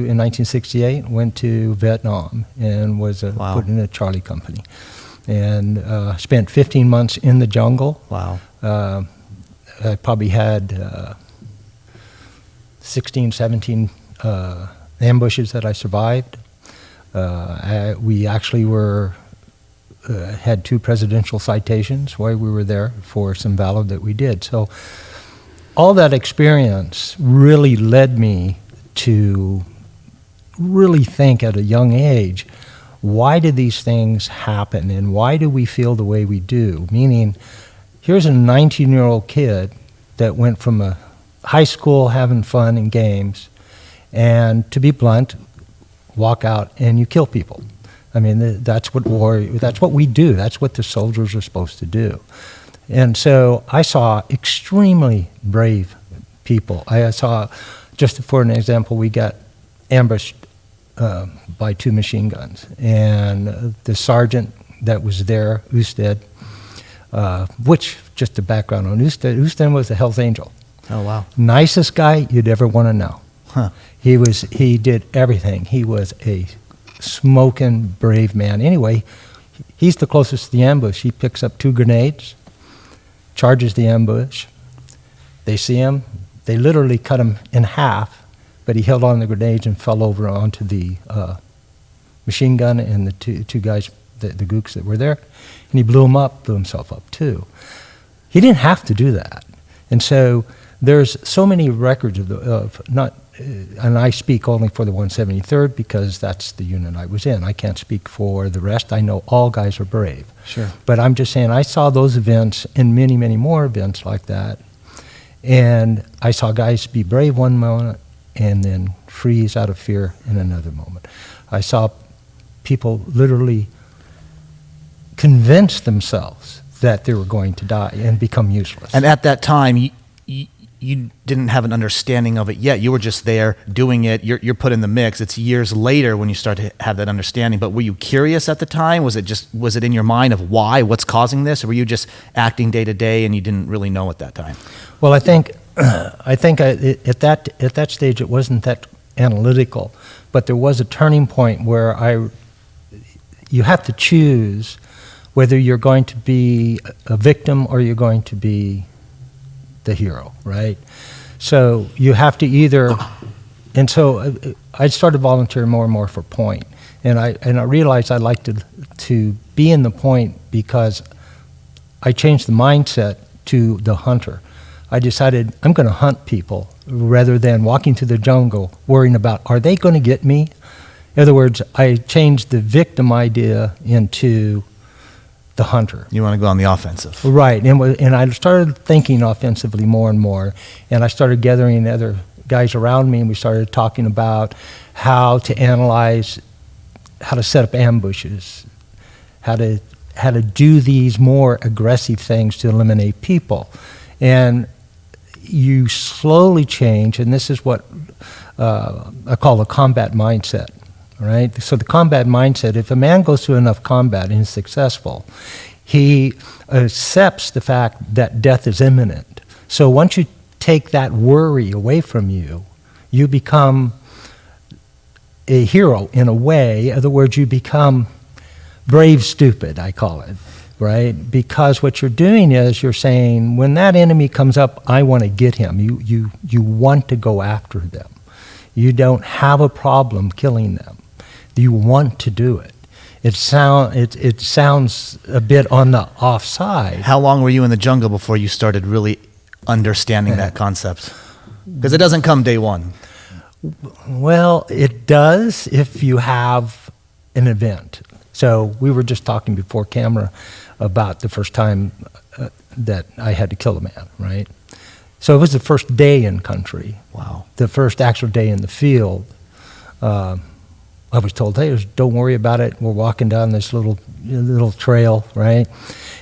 in 1968, went to Vietnam and was Wow. put in a Charlie company. And spent 15 months in the jungle. Wow. I probably had 16, 17 ambushes that I survived. We actually had 2 presidential citations while we were there for some valor that we did. So all that experience really led me to really think at a young age, why do these things happen and why do we feel the way we do? Meaning, here's a 19-year-old kid that went from a high school having fun and games, and to be blunt, walk out and you kill people. I mean, that's what we do. That's what the soldiers are supposed to do. And so I saw extremely brave people. I saw, just for an example, we got ambushed by 2 machine guns. And the sergeant that was there, Usted, which, just a background on Usted was a Hell's Angel. Oh, wow. Nicest guy you'd ever want to know. Huh. He did everything. He was a smoking brave man. Anyway, he's the closest to the ambush. He picks up 2 grenades, charges the ambush. They see him. They literally cut him in half, but he held on to the grenades and fell over onto the machine gun and the two guys, the gooks that were there, and he blew himself up too. He didn't have to do that. And so there's so many records and I speak only for the 173rd because that's the unit I was in. I can't speak for the rest. I know all guys are brave. Sure. But I'm just saying I saw those events and many, many more events like that. And I saw guys be brave one moment and then freeze out of fear in another moment. I saw people literally convince themselves that they were going to die and become useless. And at that time, you didn't have an understanding of it yet. You were just there doing it. You're put in the mix. It's years later when you start to have that understanding. But were you curious at the time? Was it in your mind of why, what's causing this? Or were you just acting day to day and you didn't really know at that time? Well, I think at that stage it wasn't that analytical, but there was a turning point where you have to choose whether you're going to be a victim or you're going to be the hero, right? So you have to either, and so I started volunteering more and more for Point, and I realized I liked to be in the Point because I changed the mindset to the hunter. I decided I'm going to hunt people rather than walking through the jungle worrying about, are they going to get me? In other words, I changed the victim idea into the hunter. You want to go on the offensive. Right, and I started thinking offensively more and more, and I started gathering other guys around me, and we started talking about how to analyze, how to set up ambushes, how to do these more aggressive things to eliminate people. And you slowly change, and this is what I call the combat mindset. Right? So the combat mindset, if a man goes through enough combat and is successful, he accepts the fact that death is imminent. So once you take that worry away from you, you become a hero in a way. In other words, you become brave stupid, I call it, right? Because what you're doing is you're saying, when that enemy comes up, I want to get him. You want to go after them. You don't have a problem killing them. You want to do it. It sounds a bit on the offside. How long were you in the jungle before you started really understanding that concept? Because it doesn't come day one. Well, it does if you have an event. So we were just talking before camera about the first time that I had to kill a man, right? So it was the first day in country. Wow. The first actual day in the field. I was told, hey, don't worry about it. We're walking down this little trail, right?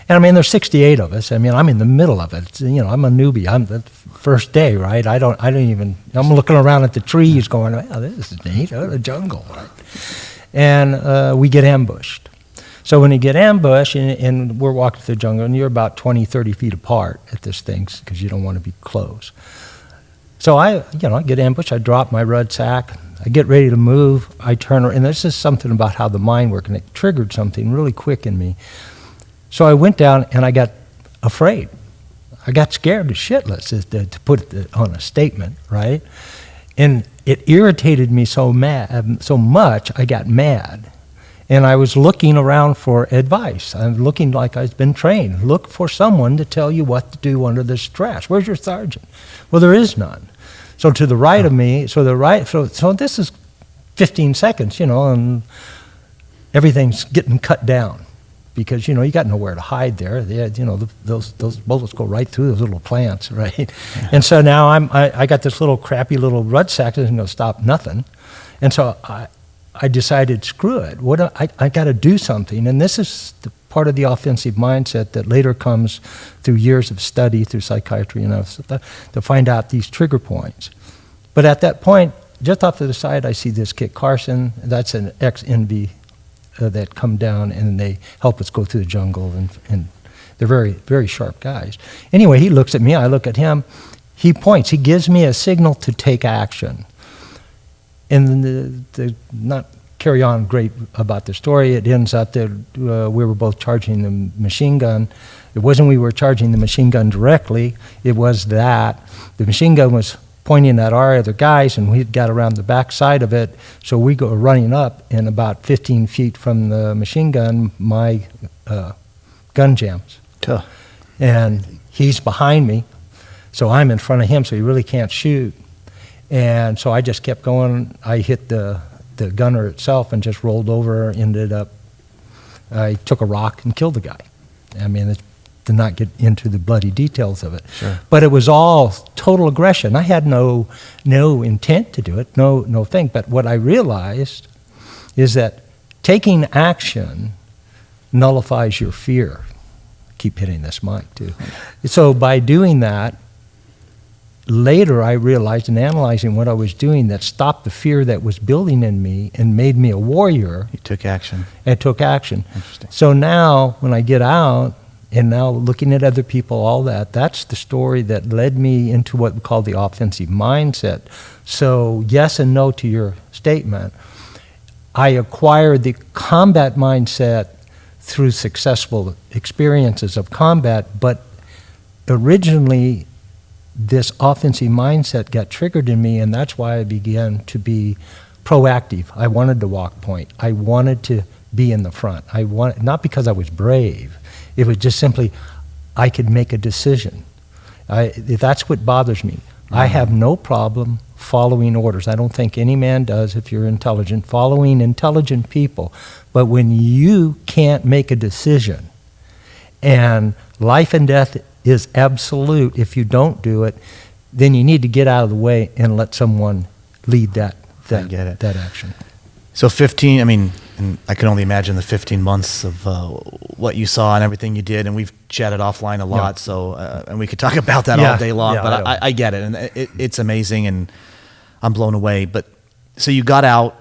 And I mean, there's 68 of us. I mean, I'm in the middle of it. I'm a newbie. I'm the first day, right? I'm looking around at the trees going, wow, this is neat, the jungle, right? And we get ambushed. So when you get ambushed, and we're walking through the jungle, and you're about 20, 30 feet apart at this thing because you don't want to be close. So I get ambushed. I drop my rucksack. I get ready to move, I turn around, and this is something about how the mind works, and it triggered something really quick in me. So I went down and I got afraid. I got scared to shitless, to put it on a statement, right? And it irritated me so much, I got mad. And I was looking around for advice. I'm looking like I've been trained. Look for someone to tell you what to do under this stress. Where's your sergeant? Well, there is none. So to the right of me, so this is 15 seconds, and everything's getting cut down. Because, you got nowhere to hide there. Those bullets go right through those little plants, right? Yeah. And so now I got this little crappy little rucksack that isn't going to stop nothing. And so I decided, screw it. I got to do something. And this is the part of the offensive mindset that later comes through years of study, through psychiatry and other stuff, to find out these trigger points. But at that point, just off to the side, I see this Kit Carson. That's an ex-NV that come down and they help us go through the jungle, and they're very, very sharp guys. Anyway, he looks at me, I look at him, he points, he gives me a signal to take action. And the not carry on great about the story, it ends up that we were both charging the machine gun. It wasn't we were charging the machine gun directly, it was that the machine gun was pointing at our other guys, and we got around the back side of it, so we go running up, and about 15 feet from the machine gun, my gun jams. Tuh. And he's behind me, so I'm in front of him, so he really can't shoot. And so I just kept going. I hit the gunner itself and just rolled over, I took a rock and killed the guy. I mean, to not get into the bloody details of it. Sure. But it was all total aggression. I had no intent to do it, no thing. But what I realized is that taking action nullifies your fear. I keep hitting this mic too. So by doing that, later I realized in analyzing what I was doing that stopped the fear that was building in me and made me a warrior. You took action. I took action. Interesting. So now when I get out, and now looking at other people, all that's the story that led me into what we call the offensive mindset. So yes and no to your statement. I acquired the combat mindset through successful experiences of combat, but originally this offensive mindset got triggered in me, and that's why I began to be proactive. I wanted to walk point. I wanted to be in the front. Not because I was brave. It was just simply, I could make a decision. That's what bothers me. Mm-hmm. I have no problem following orders. I don't think any man does if you're intelligent, following intelligent people. But when you can't make a decision, and life and death is absolute if you don't do it, then you need to get out of the way and let someone lead that action. So 15, and I can only imagine the 15 months of what you saw and everything you did, and we've chatted offline a lot, so and we could talk about that all day long, but I get it, and it's amazing, and I'm blown away. But so you got out,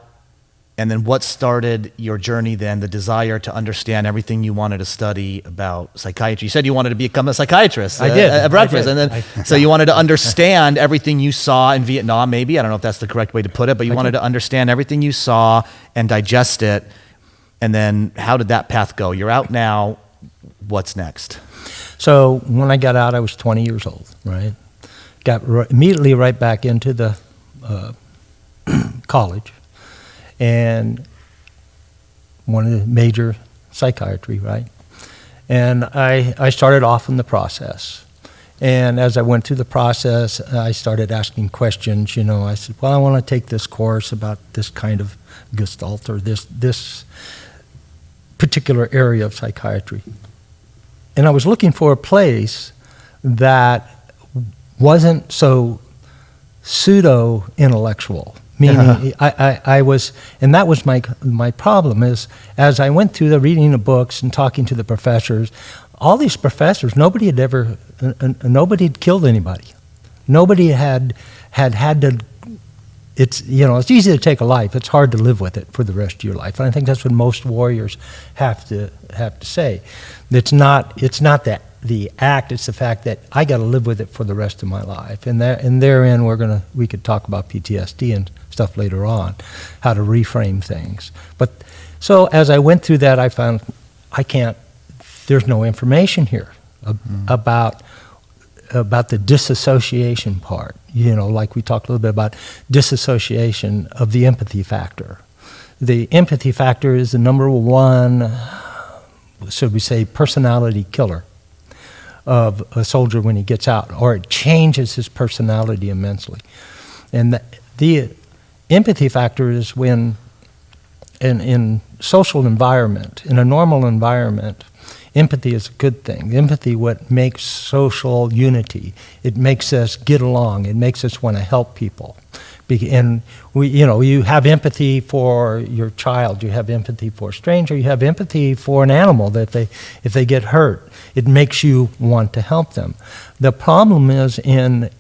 and then what started your journey then, the desire to understand everything you wanted to study about psychiatry? You said you wanted to become a psychiatrist. I did. At breakfast. And then, so you wanted to understand everything you saw in Vietnam, maybe. I don't know if that's the correct way to put it, but you wanted to understand everything you saw and digest it. And then how did that path go? You're out now. What's next? So when I got out, I was 20 years old, right? Got immediately right back into the college. And one of the major psychiatry, right? And I started off in the process. And as I went through the process, I started asking questions. I said, well, I want to take this course about this kind of gestalt or this particular area of psychiatry. And I was looking for a place that wasn't so pseudo-intellectual. Meaning, I was, and that was my problem is, as I went through the reading the books and talking to the professors, all these professors, nobody had killed anybody. Nobody had to, it's easy to take a life, it's hard to live with it for the rest of your life. And I think that's what most warriors have to say. It's not the act, it's the fact that I got to live with it for the rest of my life. And therein, we could talk about PTSD and stuff later on, how to reframe things. But so as I went through that, I found there's no information here about the disassociation part. Like we talked a little bit about disassociation of the empathy factor. The empathy factor is the number one, should we say, personality killer of a soldier when he gets out, or it changes his personality immensely. And the empathy factor is when, in social environment, in a normal environment, empathy is a good thing. Empathy, what makes social unity. It makes us get along. It makes us want to help people. And you have empathy for your child. You have empathy for a stranger. You have empathy for an animal that if they get hurt, it makes you want to help them. The problem is in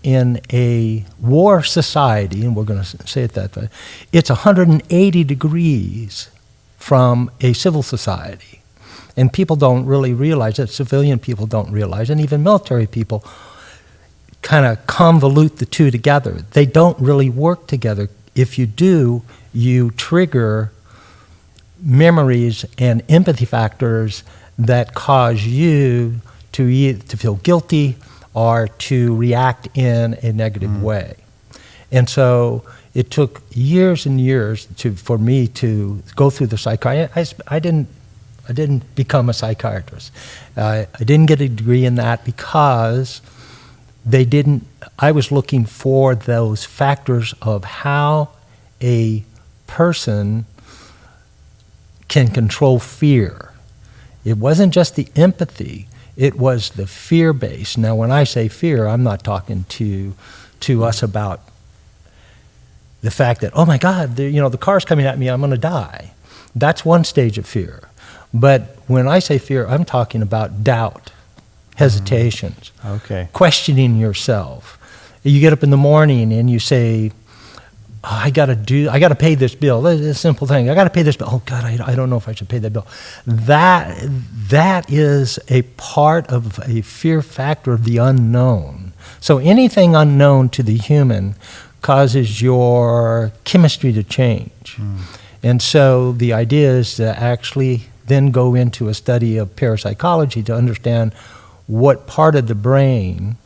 a war society, and we're going to say it that way, it's 180 degrees from a civil society. And people don't really realize it. Civilian people don't realize it, and even military people kind of convolute the two together. They don't really work together. If you do, you trigger memories and empathy factors that cause you to feel guilty or to react in a negative way. And so it took years and years for me to go through the psychiatry. I didn't become a psychiatrist. I didn't get a degree in that because I was looking for those factors of how a person can control fear. It wasn't just the empathy, it was the fear base. Now, when I say fear, I'm not talking to us about the fact that, oh my God, the car's coming at me, I'm going to die. That's one stage of fear. But when I say fear, I'm talking about doubt, hesitations, questioning yourself. You get up in the morning and you say, I got to pay this bill. It's a simple thing. I got to pay this bill. Oh God, I don't know if I should pay that bill. That is a part of a fear factor of the unknown. So anything unknown to the human causes your chemistry to change. And so the idea is to actually then go into a study of parapsychology to understand what part of the brain,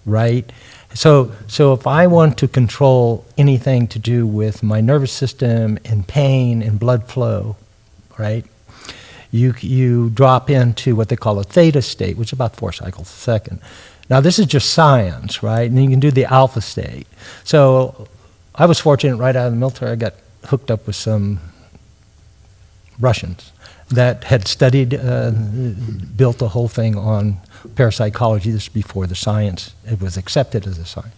right? So if I want to control anything to do with my nervous system and pain and blood flow, right? You drop into what they call a theta state, which is about 4 cycles a second. Now this is just science, right? And then you can do the alpha state. So I was fortunate right out of the military, I got hooked up with some Russians that had studied, built the whole thing on parapsychology. This is before the science, it was accepted as a science.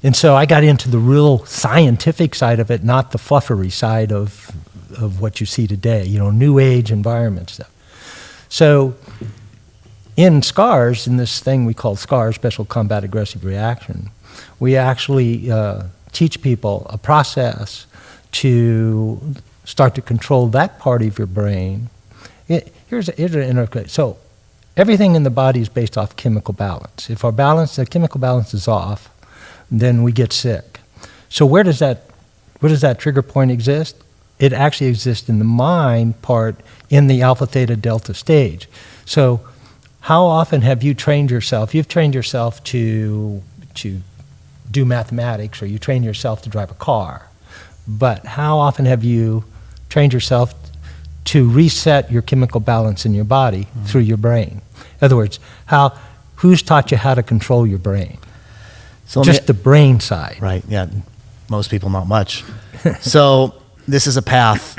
And so I got into the real scientific side of it, not the fluffery side of what you see today, new age environment stuff. So in SCARS, in this thing we call SCARS, Special Combat Aggressive Reaction, we actually teach people a process to start to control that part of your brain. Here's an interesting. So everything in the body is based off chemical balance. If the chemical balance is off, then we get sick. So where does that trigger point exist? It actually exists in the mind part in the alpha, theta, delta stage. So how often have you trained yourself? You've trained yourself to do mathematics, or you train yourself to drive a car. But how often have you trained yourself to reset your chemical balance in your body through your brain? In other words, who's taught you how to control your brain? So just the brain side. Right, yeah. Most people, not much. So this is a path.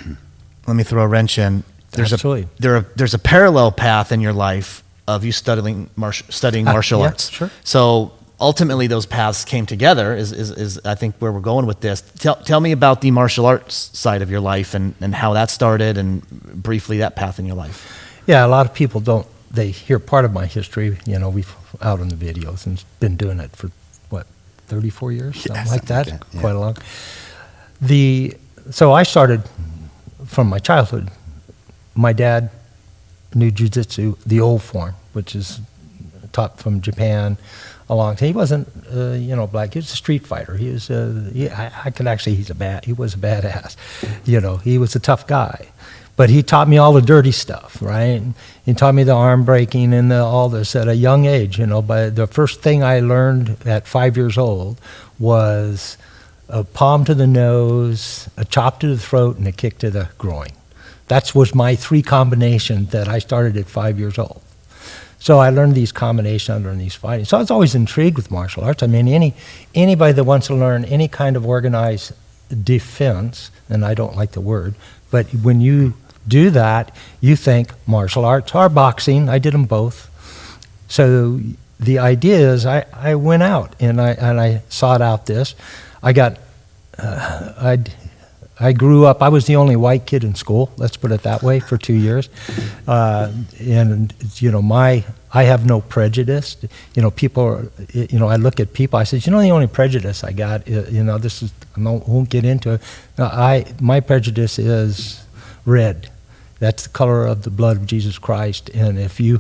Let me throw a wrench in. Absolutely. There's a parallel path in your life of you studying martial arts. Sure. So ultimately, those paths came together. Is I think where we're going with this. Tell me about the martial arts side of your life and how that started, and briefly that path in your life. Yeah, a lot of people don't. They hear part of my history. We've out in the videos and been doing it for 34 years, something like that. Yeah. Quite a long. So I started from my childhood. My dad knew jiu-jitsu, the old form, which is taught from Japan along. He wasn't, black. He was a street fighter. He was, I could actually, he was a badass. He was a tough guy. But he taught me all the dirty stuff, right? He taught me the arm breaking and all this at a young age, But the first thing I learned at 5 years old was a palm to the nose, a chop to the throat, and a kick to the groin. That was my 3 combinations that I started at 5 years old. So I learned these combinations, I learned these fighting. So I was always intrigued with martial arts. I mean, anybody that wants to learn any kind of organized defense, and I don't like the word, but when you do that, you think martial arts or boxing. I did them both. So the idea is I went out and I sought out this. I grew up, I was the only white kid in school, let's put it that way, for 2 years. I have no prejudice. People, I look at people, I said, the only prejudice I got, I won't get into it. My prejudice is red. That's the color of the blood of Jesus Christ. And if you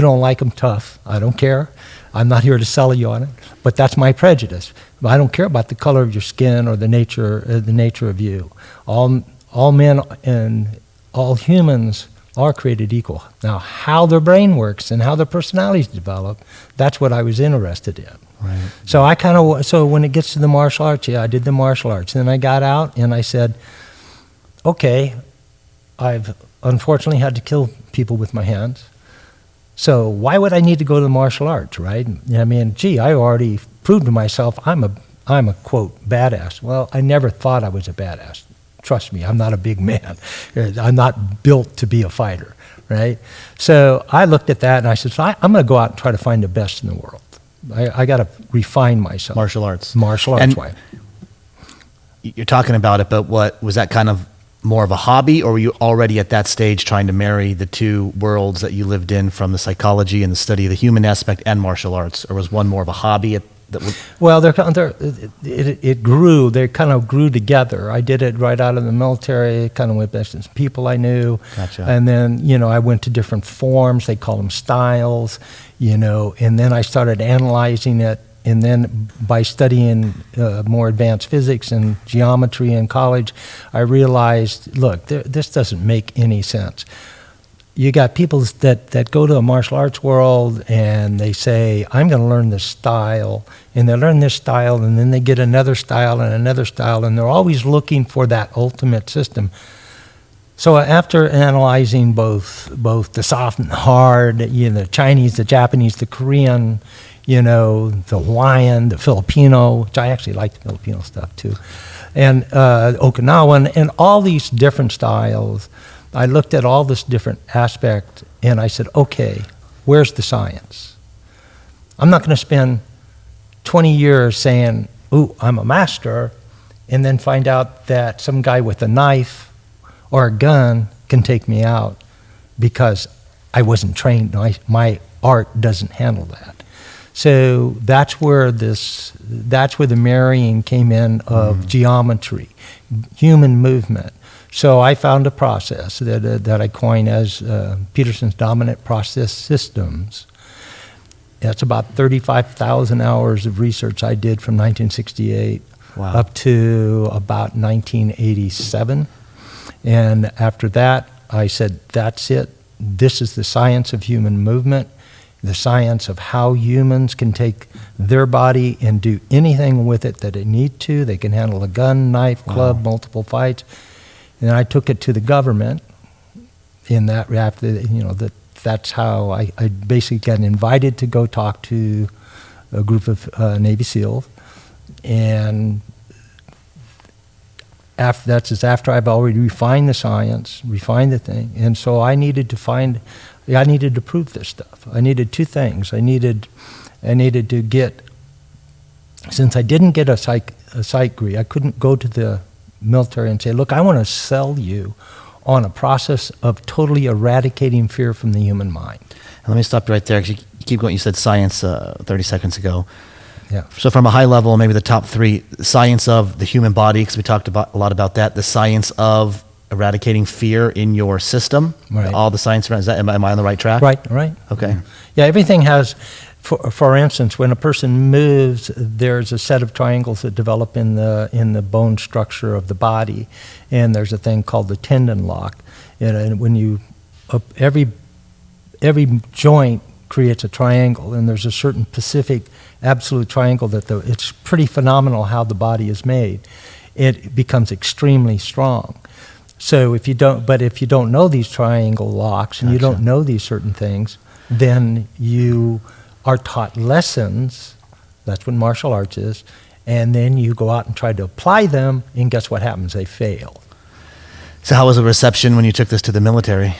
don't like them, tough. I don't care. I'm not here to sell you on it. But that's my prejudice. But I don't care about the color of your skin or the nature of you. All men and all humans are created equal. Now, how their brain works and how their personalities develop, that's what I was interested in. Right. So when it gets to the martial arts, I did the martial arts. And then I got out and I said, okay, I've unfortunately had to kill people with my hands. So why would I need to go to the martial arts, right? I mean, I already proved to myself I'm a quote badass. Well, I never thought I was a badass. Trust me, I'm not a big man. I'm not built to be a fighter, right? So I looked at that and I said, I'm going to go out and try to find the best in the world. I got to refine myself. Martial arts. Martial arts way. You're talking about it, but what was that kind of more of a hobby, or were you already at that stage trying to marry the two worlds that you lived in, from the psychology and the study of the human aspect and martial arts, or was one more of a hobby? Well, it grew. They kind of grew together. I did it right out of the military. Kind of went back to people I knew, Gotcha. And then I went to different forms. They call them styles, and then I started analyzing it. And then by studying more advanced physics and geometry in college, I realized, look, this doesn't make any sense. You got people that go to a martial arts world and they say, I'm going to learn this style. And they learn this style and then they get another style and another style. And they're always looking for that ultimate system. So after analyzing both the soft and hard, the Chinese, the Japanese, the Korean, the Hawaiian, the Filipino, which I actually like the Filipino stuff too, and Okinawan, and all these different styles. I looked at all this different aspect, and I said, okay, where's the science? I'm not going to spend 20 years saying, ooh, I'm a master, and then find out that some guy with a knife or a gun can take me out because I wasn't trained. My art doesn't handle that. So that's where the marrying came in of geometry, human movement. So I found a process that I coined as Peterson's dominant process systems. That's about 35,000 hours of research I did from 1968 up to about 1987. And after that, I said, that's it. This is the science of human movement. The science of how humans can take their body and do anything with it that they need to. They can handle a gun, knife, club, multiple fights. And then I took it to the government. In that, that's how I basically got invited to go talk to a group of Navy SEALs. And after I've already refined the science, refined the thing. And so I needed to prove this stuff. I needed two things. I needed to get, since I didn't get a psych degree, I couldn't go to the military and say, look, I want to sell you on a process of totally eradicating fear from the human mind. And let me stop you right there, because you keep going. You said science 30 seconds ago. Yeah. So from a high level, maybe the top three: science of the human body, because we talked a lot about that. The science of eradicating fear in your system. Right. All the science around, am I on the right track? Right. Okay. Yeah, everything has, for instance, when a person moves, there's a set of triangles that develop in the bone structure of the body, and there's a thing called the tendon lock. And when you, every joint creates a triangle, and there's a certain specific absolute triangle that it's pretty phenomenal how the body is made. It becomes extremely strong. So if you don't know these triangle locks and you Gotcha. don't know these certain things, then you are taught lessons. That's what martial arts is. And then you go out and try to apply them, and guess what happens? They fail. So how was the reception when you took this to the military?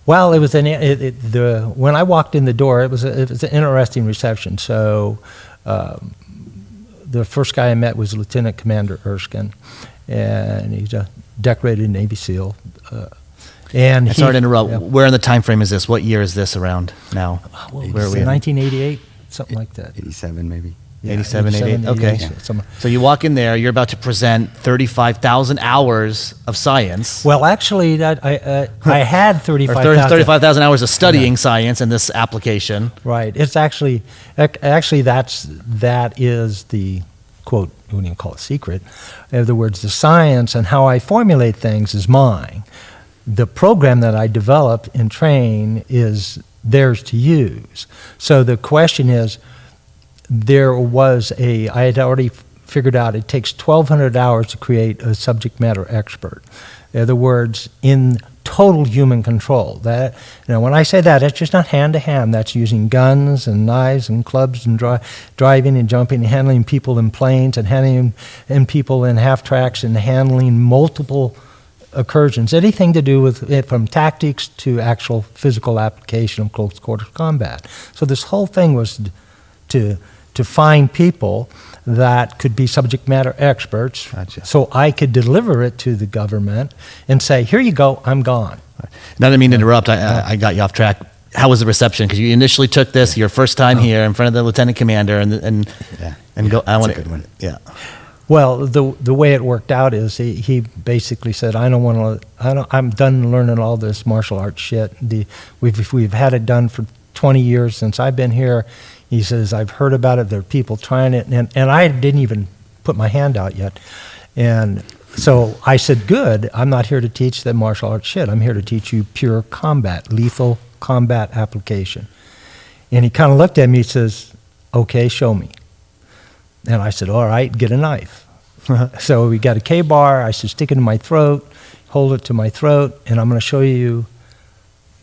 Well, it was when I walked in the door, it was an interesting reception. So the first guy I met was Lieutenant Commander Erskine, and he's a decorated Navy SEAL. And Sorry to interrupt. Yeah. Where in the time frame is this? What year is this around now? Where are we? 1988, something like that. 87 maybe. Yeah, 87, 88? Okay. somewhere. So you walk in there, you're about to present 35,000 hours of science. Well, actually, I had Or 35,000. 35,000 hours of studying science in this application. Right. It's actually that is the quote. We wouldn't even call it secret. In other words, the science and how I formulate things is mine. The program that I develop and train is theirs to use. So the question is, I had already figured out it takes 1,200 hours to create a subject matter expert. In other words, in total human control. That, when I say that, it's just not hand to hand. That's using guns and knives and clubs and driving and jumping and handling people in planes and handling people in half tracks and handling multiple incursions. Anything to do with it, from tactics to actual physical application of close quarters combat. So this whole thing was to find people that could be subject matter experts. Gotcha. So I could deliver it to the government and say, here you go, I'm gone. Now, I didn't mean to interrupt. I got you off track. How was the reception? Because you initially took this your first time here in front of the lieutenant commander, and go. I want a good one. Yeah. Well, the way it worked out is he basically said, I'm done learning all this martial arts shit. We've had it done for 20 years since I've been here. He says, I've heard about it. There are people trying it. And I didn't even put my hand out yet. And so I said, good. I'm not here to teach the martial arts shit. I'm here to teach you pure combat, lethal combat application. And he kind of looked at me and says, okay, show me. And I said, all right, get a knife. So we got a K-bar. I said, stick it in my throat, hold it to my throat, and I'm going to show you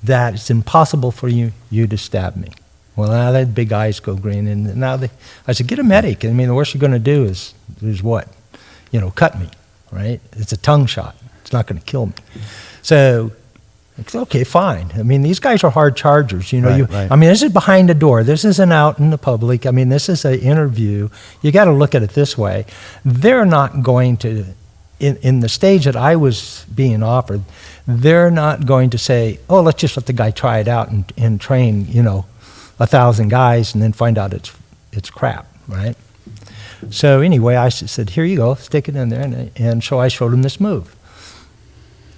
that it's impossible for you to stab me. Well, now that big eyes go green, and now I said, get a medic. I mean, the worst you're going to do is what? Cut me, right? It's a tongue shot. It's not going to kill me. So, okay, fine. I mean, these guys are hard chargers. Right. I mean, this is behind the door. This isn't out in the public. I mean, this is an interview. You got to look at it this way. They're not going to, in the stage that I was being offered, they're not going to say, oh, let's just let the guy try it out and train, 1,000 guys and then find out it's crap, right? So anyway, I said, here you go, stick it in there. And so I showed him this move.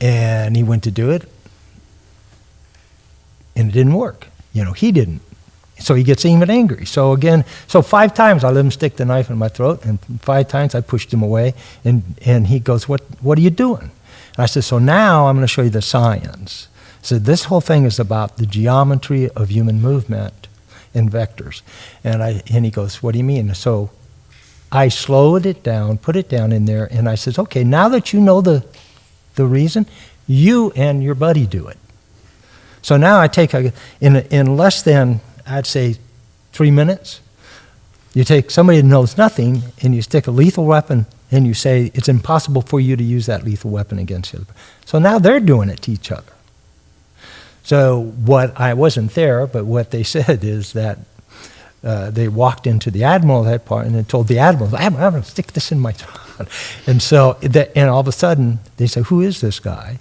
And he went to do it, and it didn't work. He didn't. So he gets even angry. So 5 times I let him stick the knife in my throat, and 5 times I pushed him away, and he goes, what are you doing? And I said, so now I'm going to show you the science. So this whole thing is about the geometry of human movement in vectors. And he goes, what do you mean? So I slowed it down, put it down in there, and I said, okay, now that you know the reason, you and your buddy do it. So now I take, in less than, I'd say, 3 minutes, you take somebody that knows nothing, and you stick a lethal weapon, and you say, it's impossible for you to use that lethal weapon against you. So now they're doing it to each other. So I wasn't there, but what they said is that they walked into the admiral that part and then told the admiral, I'm going to stick this in my throat. And all of a sudden, they said, who is this guy?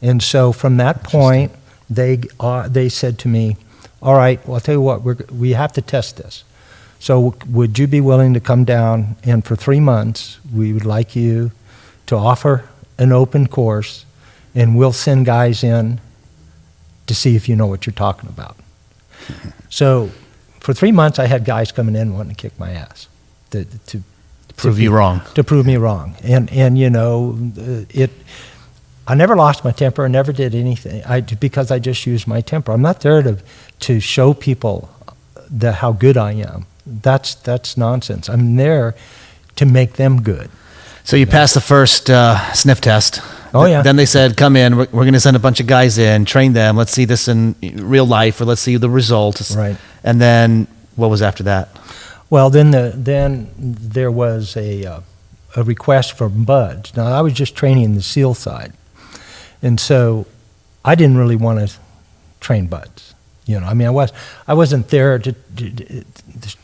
And so from that point, they said to me, all right, well, I'll tell you what, we have to test this. So would you be willing to come down, and for 3 months, we would like you to offer an open course, and we'll send guys in to see if you know what you're talking about. So for 3 months, I had guys coming in wanting to kick my ass to Prove you wrong. To prove me wrong. And you know, I never lost my temper. I never did anything because I just used my temper. I'm not there to show people how good I am. That's nonsense. I'm there to make them good. So you passed the first sniff test. Oh, yeah. Then they said, come in, we're going to send a bunch of guys in, train them, let's see this in real life, or let's see the results. Right. And then what was after that? Well, then there was a request for buds. Now, I was just training the SEAL side. And so I didn't really want to train buds. You know, I mean, I wasn't there to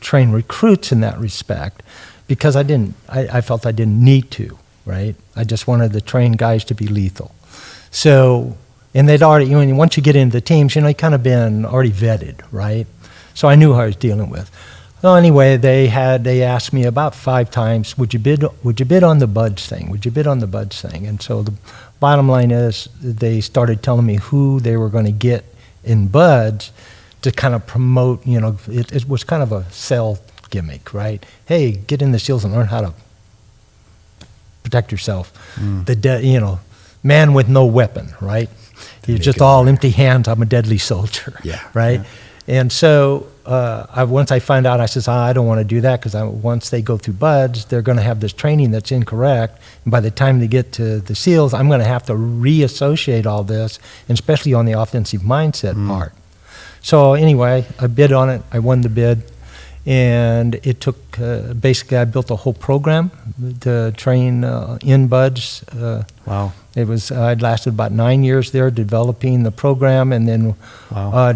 train recruits in that respect because I felt I didn't need to, right? I just wanted to train guys to be lethal. So, and they'd already, you know, once you get into the teams, you know, you kind of been already vetted, right? So I knew who I was dealing with. Well, anyway, they asked me about 5 times, would you bid on the buds thing? Would you bid on the buds thing? And so the bottom line is they started telling me who they were going to get in buds to kind of promote, you know, it was kind of a sell gimmick, right? Hey, get in the SEALs and learn how to protect yourself. You know, man with no weapon, right? You're just all empty hands. I'm a deadly soldier, right? Yeah. And so once I find out, I says, I don't want to do that because once they go through buds, they're going to have this training that's incorrect. And by the time they get to the SEALs, I'm going to have to reassociate all this, and especially on the offensive mindset part. So anyway, I bid on it. I won the bid. And it took, basically, I built a whole program to train in buds. Wow. I'd lasted about 9 years there developing the program, and then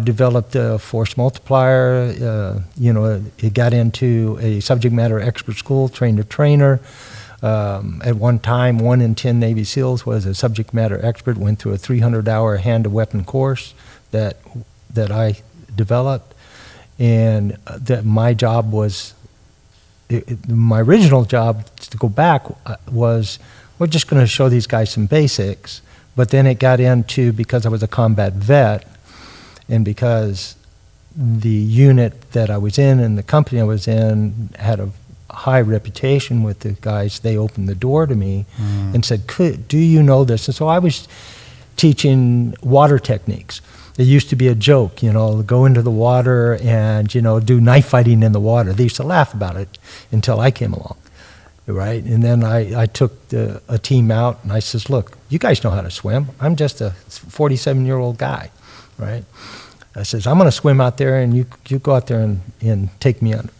developed a force multiplier. You know, it got into a subject matter expert school, trained a trainer. At one time, 1 in 10 Navy SEALs was a subject matter expert, went through a 300-hour hand-to-weapon course that I developed. And that my job was, my original job, to go back, was we're just going to show these guys some basics. But then it got into, because I was a combat vet, and because the unit that I was in and the company I was in had a high reputation with the guys, they opened the door to me and said, do you know this? And so I was teaching water techniques. It used to be a joke, you know, go into the water and, you know, do knife fighting in the water. They used to laugh about it until I came along, right? And then I took a team out and I says, look, you guys know how to swim. I'm just a 47-year-old guy, right? I says, I'm going to swim out there and you go out there and take me under.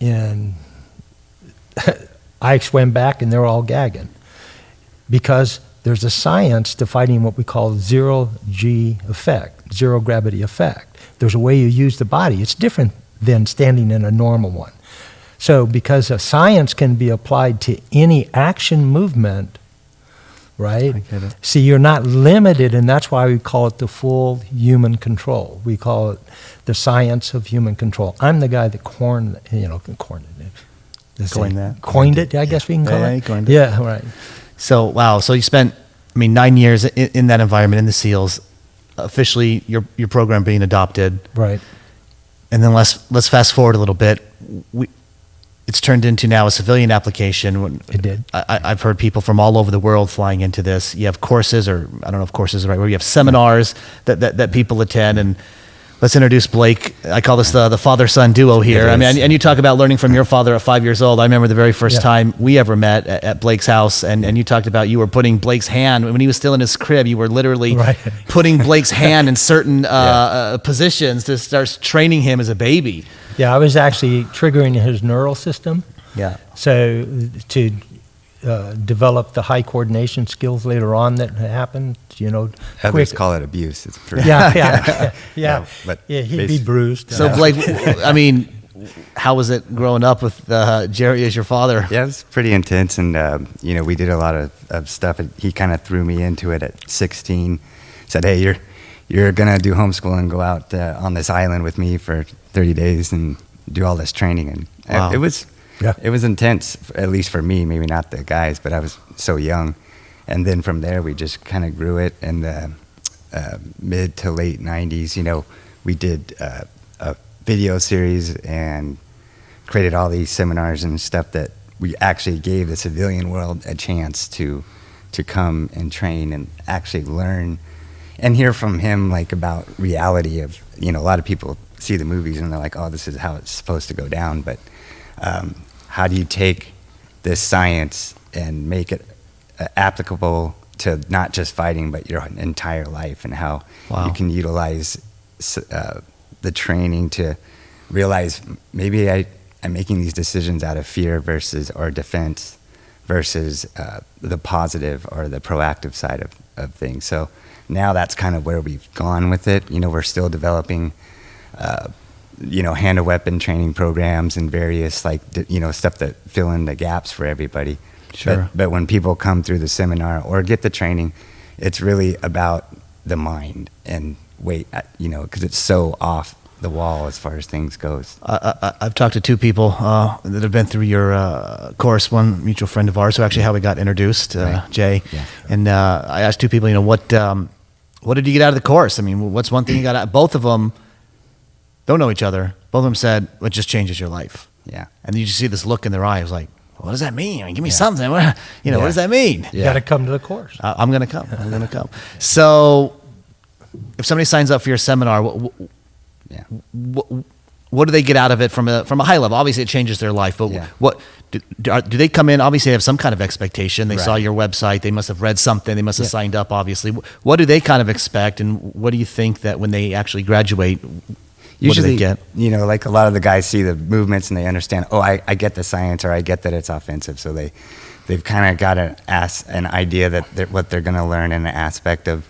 And I swam back and they were all gagging because there's a science to fighting what we call zero-G effect, zero gravity effect. There's a way you use the body. It's different than standing in a normal one. So because a science can be applied to any action movement, right? I get it. See, you're not limited, and that's why we call it the full human control. We call it the science of human control. I'm the guy that coined it, I guess we can call it. Coined it. Yeah, right. So, wow. So you spent, 9 years in that environment, in the SEALs, officially your program being adopted. Right. And then let's fast forward a little bit. It's turned into now a civilian application. It did. I've heard people from all over the world flying into this. You have courses, or I don't know if courses is the right word. You have seminars that people attend. And let's introduce Blake. I call this the father-son duo here. And you talk about learning from your father at 5 years old. I remember the very first time we ever met at Blake's house, and you talked about you were putting Blake's hand, when he was still in his crib, you were literally putting Blake's hand in certain positions to start training him as a baby. Yeah, I was actually triggering his neural system. Yeah. So to develop the high coordination skills later on that happened, you know. Others call it abuse. It's pretty yeah. But he'd be bruised. So Blake, how was it growing up with Jerry as your father? Yeah, it was pretty intense, and we did a lot of stuff. He kind of threw me into it at 16. Said, "Hey, you're gonna do homeschool and go out on this island with me for 30 days and do all this training." And wow. It was intense, at least for me. Maybe not the guys, but so young. And then from there, we just kind of grew it in the mid to late 90s. You know, we did a video series and created all these seminars and stuff that we actually gave the civilian world a chance to come and train and actually learn and hear from him, like, about reality of, you know, a lot of people see the movies and they're like, oh, this is how it's supposed to go down. But how do you take this science and make it applicable to not just fighting, but your entire life, and how you can utilize the training to realize maybe I'm making these decisions out of fear or defense versus the positive or the proactive side of things. So now that's kind of where we've gone with it. You know, we're still developing, you know, hand to weapon training programs and various, like, you know, stuff that fill in the gaps for everybody. Sure. But when people come through the seminar or get the training, it's really about the mind and you know, because it's so off the wall as far as things goes. I've talked to two people that have been through your course. One mutual friend of ours, who actually how we got introduced, Right. Jay. Yeah. And I asked two people, you know, what did you get out of the course? I mean, what's one thing you got out? Both of them don't know each other. Both of them said it just changes your life. Yeah. And you just see this look in their eye. It was like, what does that mean? I mean, give me something. What does that mean? You got to come to the course. I'm going to come. I'm going to come. So if somebody signs up for your seminar, what do they get out of it from a high level? Obviously, it changes their life, but what do they come in? Obviously, they have some kind of expectation. They saw your website. They must have read something. They must have signed up, obviously. What do they kind of expect, and what do you think that when they actually graduate, Usually, what do they get? You know, like, a lot of the guys see the movements and they understand, oh, I get the science, or I get that it's offensive. So they've kind of got an idea that what they're going to learn and an aspect of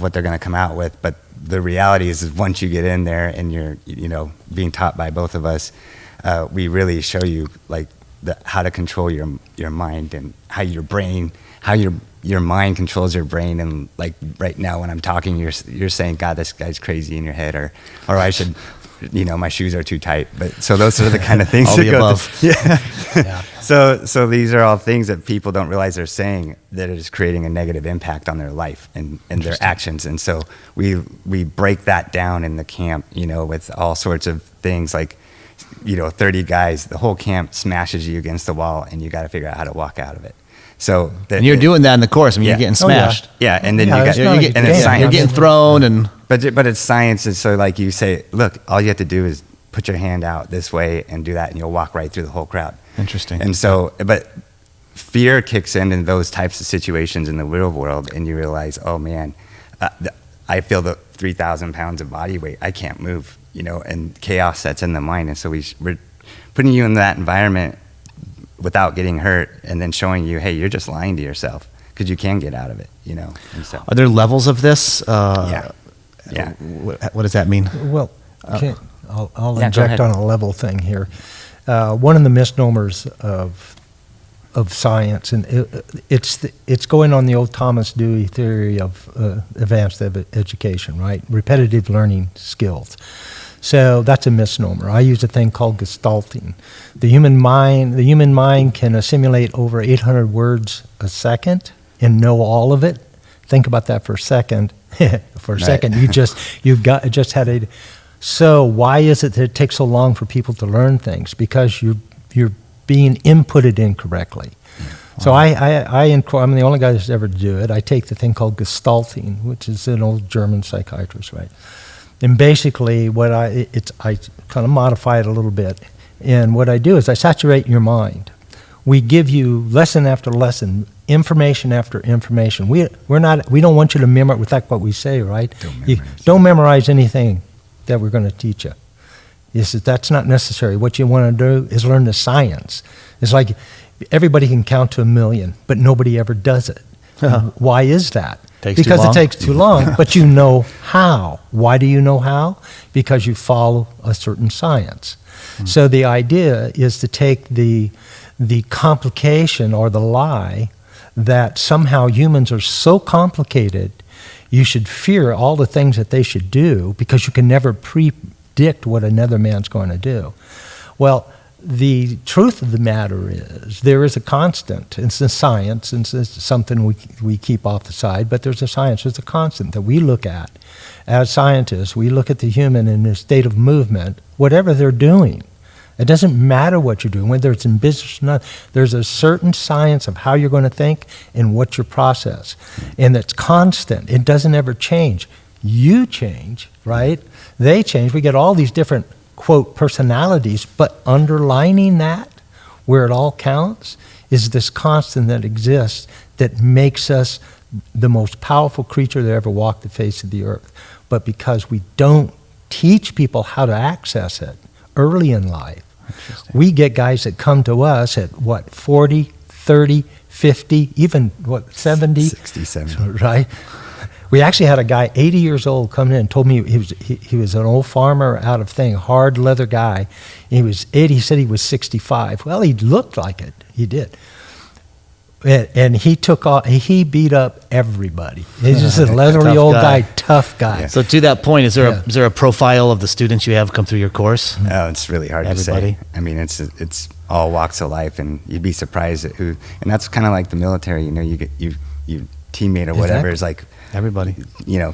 what they're going to come out with. But the reality is how you get in there and you're, you know, being taught by both of us, we really show you, like, how to control your mind and how your mind controls your brain. And, like, right now when I'm talking, you're saying, God, this guy's crazy in your head, or I should, you know, my shoes are too tight. But so those are the kind of things All that the go above. Yeah. So these are all things that people don't realize they're saying that is creating a negative impact on their life and their actions. And so we break that down in the camp, you know, with all sorts of things, like, you know, 30 guys, the whole camp smashes you against the wall and you got to figure out how to walk out of it. So And you're doing that in the course. I mean, you're getting smashed. Yeah, and then it's you not got a and it's game. science. You're getting thrown, and But it's science, and so, like, you say, look, all you have to do is put your hand out this way and do that, and you'll walk right through the whole crowd. Interesting. And so, but fear kicks in those types of situations in the real world, and you realize, oh man, I feel the 3,000 pounds of body weight. I can't move, you know, and chaos sets in the mind. And so we're putting you in that environment without getting hurt, and then showing you, hey, you're just lying to yourself, because you can get out of it, you know. And so, are there levels of this? Yeah. What does that mean? Well, I'll go inject ahead. on a level thing here. One of the misnomers of science, and it's going on the old Thomas Dewey theory of advanced education, right? Repetitive learning skills. So that's a misnomer. I use a thing called gestalting. The human mind can assimilate over 800 words a second and know all of it. Think about that for a second. For a second, just had a. So why is it that it takes so long for people to learn things? Because you're being inputted incorrectly. So I'm the only guy that's ever do it. I take the thing called gestalting, which is an old German psychiatrist, right? And basically, I kind of modify it a little bit. And what I do is I saturate your mind. We give you lesson after lesson, information after information. We don't want you to memorize. That's what we say, right? Don't memorize anything that we're going to teach you. That's not necessary. What you want to do is learn the science. It's like everybody can count to 1,000,000, but nobody ever does it. Why is that? Because it takes too long, but you know how. Why do you know how? Because you follow a certain science. So the idea is to take the complication or the lie that somehow humans are so complicated, you should fear all the things that they should do because you can never predict what another man's going to do. Well, the truth of the matter is there is a constant. It's a science, and it's something we keep off the side, but there's a science, there's a constant that we look at. As scientists, we look at the human in a state of movement, whatever they're doing. It doesn't matter what you're doing, whether it's in business or not. There's a certain science of how you're going to think and what's your process. And it's constant. It doesn't ever change. You change, right? They change. We get all these different, quote, personalities, but underlining that, where it all counts, is this constant that exists that makes us the most powerful creature that ever walked the face of the earth. But because we don't teach people how to access it early in life, we get guys that come to us at, 40, 30, 50, even, 70? 60, 70. Right? We actually had a guy, 80 years old, come in and told me he was an old farmer out of hard leather guy. He was 80, he said he was 65. Well, he looked like it. He did. And he beat up everybody. He's just a leathery old guy, tough guy. Yeah. So to that point, is there a profile of the students you have come through your course? No, it's really hard Everybody? to say. I mean, it's all walks of life, and you'd be surprised at who. And that's kind of like the military. You know, you teammate or whatever is like Everybody.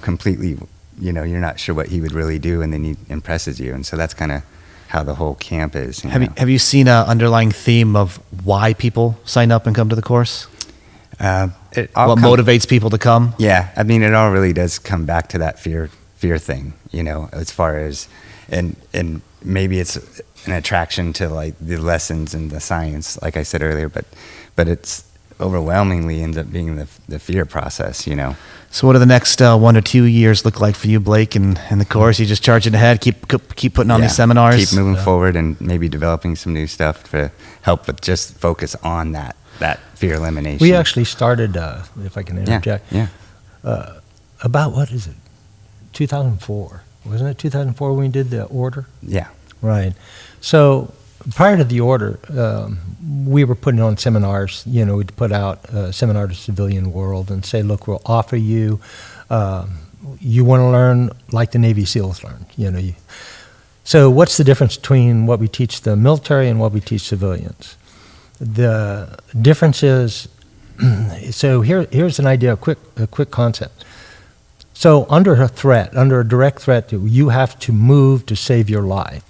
Completely. You're not sure what he would really do, and then he impresses you, and so that's kind of how the whole camp is. Have you seen an underlying theme of why people sign up and come to the course? What motivates people to come? Yeah, I mean, it all really does come back to that fear thing, as far as, and maybe it's an attraction to like the lessons and the science, like I said earlier, but it's overwhelmingly ends up being the fear process, So what do the next 1 or 2 years look like for you, Blake, and the course? You just charging ahead, keep putting on these seminars? Keep moving forward and maybe developing some new stuff to help with just focus on that fear elimination. We actually started, if I can interject, Yeah. about, 2004. Wasn't it 2004 when we did the order? Yeah. Right. So prior to the order, we were putting on seminars. We'd put out a seminar to civilian world and say, look, we'll offer you, you want to learn like the Navy SEALs learn. So what's the difference between what we teach the military and what we teach civilians? The difference is, so here's an idea, a quick concept. So under a direct threat, you have to move to save your life.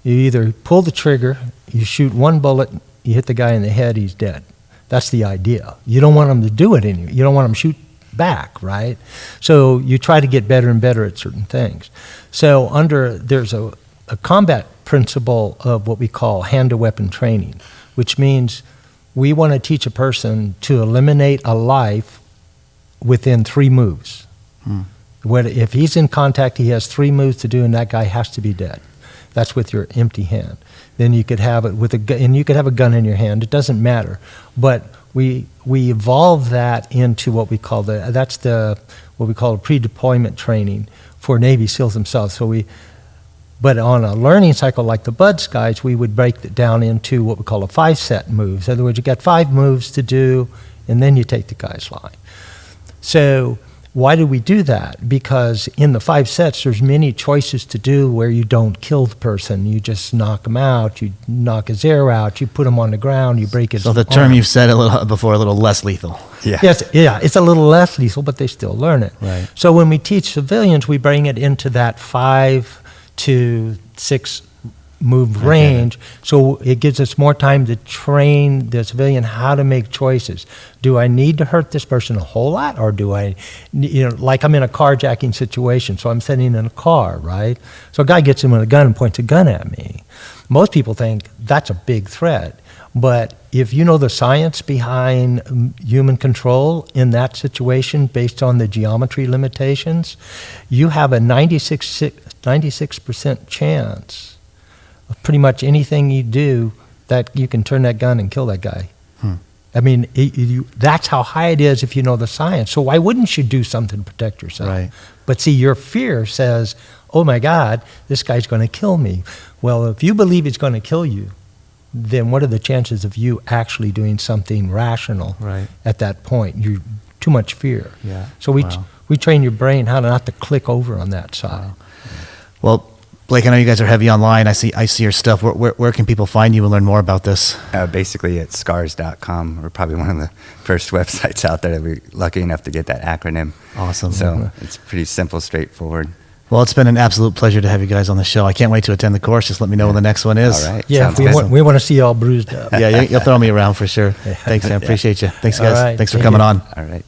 You either pull the trigger, you shoot one bullet, you hit the guy in the head, he's dead. That's the idea. You don't want him to do it anymore. You don't want him to shoot back, right? So you try to get better and better at certain things. So there's a combat principle of what we call hand-to-weapon training, which means we want to teach a person to eliminate a life within 3 moves. If he's in contact, he has 3 moves to do, and that guy has to be dead. That's with your empty hand. Then you could have it with and you could have a gun in your hand. It doesn't matter. But we evolve that into what we call what we call pre-deployment training for Navy SEALs themselves. But on a learning cycle like the BUDS guys, we would break it down into what we call a 5-set moves. In other words, you got 5 moves to do, and then you take the guy's life. So why do we do that? Because in the 5 sets, there's many choices to do where you don't kill the person. You just knock him out. You knock his air out. You put him on the ground. You break his So the term you've said before, a little less lethal. Yeah. Yes, yeah, it's a little less lethal, but they still learn it. Right. So when we teach civilians, we bring it into that 5 to 6 move range, so it gives us more time to train the civilian how to make choices. Do I need to hurt this person a whole lot, or do I, like I'm in a carjacking situation, so I'm sitting in a car, right? So a guy gets in with a gun and points a gun at me. Most people think that's a big threat, but if you know the science behind human control in that situation based on the geometry limitations, you have a 96% chance of pretty much anything you do that you can turn that gun and kill that guy. I mean, that's how high it is if you know the science. So why wouldn't you do something to protect yourself? Right. But see, your fear says, oh my God, this guy's going to kill me. Well, if you believe he's going to kill you, then what are the chances of you actually doing something rational at that point? You're too much fear. Yeah. So we train your brain how not to click over on that side. Well, Blake, I know you guys are heavy online. I see your stuff. Where can people find you and learn more about this? Basically at scars.com. We're probably one of the first websites out there that we're lucky enough to get that acronym. Awesome. So it's pretty simple, straightforward. Well, it's been an absolute pleasure to have you guys on the show. I can't wait to attend the course. Just let me know when the next one is. All right. Yeah, Sounds good. we want to see you all bruised up. Yeah, you'll throw me around for sure. Thanks, man. Appreciate you. Thanks, All guys. right. Thanks for Thank coming you. on. All right.